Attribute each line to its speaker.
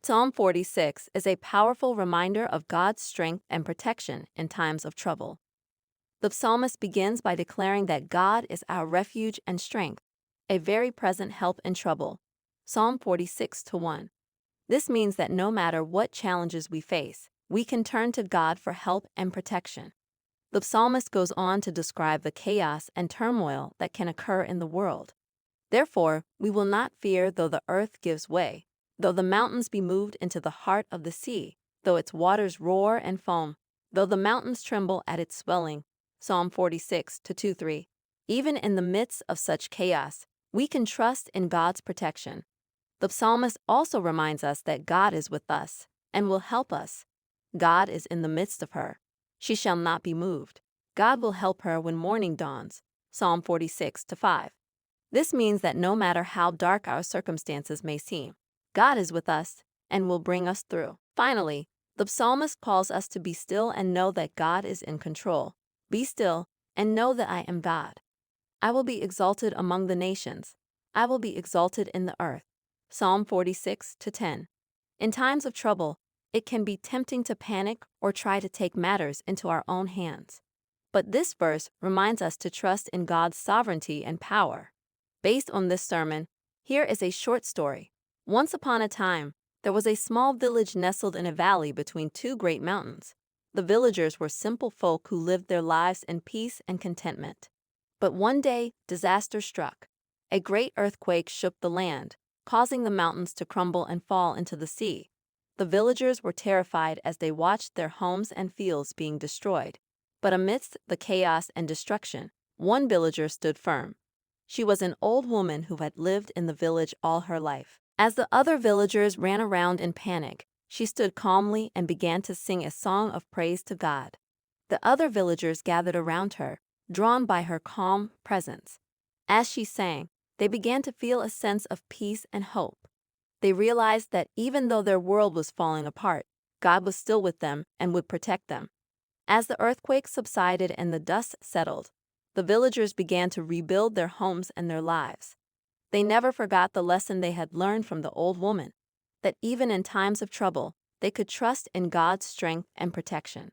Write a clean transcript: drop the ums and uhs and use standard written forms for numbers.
Speaker 1: Psalm 46 is a powerful reminder of God's strength and protection in times of trouble. The psalmist begins by declaring that God is our refuge and strength, a very present help in trouble. Psalm 46:1. This means that no matter what challenges we face, we can turn to God for help and protection. The psalmist goes on to describe the chaos and turmoil that can occur in the world. Therefore, we will not fear though the earth gives way, though the mountains be moved into the heart of the sea, though its waters roar and foam, though the mountains tremble at its swelling. Psalm 46:2-3. Even in the midst of such chaos, we can trust in God's protection. The psalmist also reminds us that God is with us and will help us. God is in the midst of her. She shall not be moved. God will help her when morning dawns. Psalm 46:5. This means that no matter how dark our circumstances may seem, God is with us and will bring us through. Finally, the psalmist calls us to be still and know that God is in control. Be still and know that I am God. I will be exalted among the nations. I will be exalted in the earth. Psalm 46:10. In times of trouble, it can be tempting to panic or try to take matters into our own hands. But this verse reminds us to trust in God's sovereignty and power. Based on this sermon, here is a short story. Once upon a time, there was a small village nestled in a valley between two great mountains. The villagers were simple folk who lived their lives in peace and contentment. But one day, disaster struck. A great earthquake shook the land, causing the mountains to crumble and fall into the sea. The villagers were terrified as they watched their homes and fields being destroyed. But amidst the chaos and destruction, one villager stood firm. She was an old woman who had lived in the village all her life. As the other villagers ran around in panic, she stood calmly and began to sing a song of praise to God. The other villagers gathered around her, drawn by her calm presence. As she sang, they began to feel a sense of peace and hope. They realized that even though their world was falling apart, God was still with them and would protect them. As the earthquake subsided and the dust settled, the villagers began to rebuild their homes and their lives. They never forgot the lesson they had learned from the old woman, that even in times of trouble, they could trust in God's strength and protection.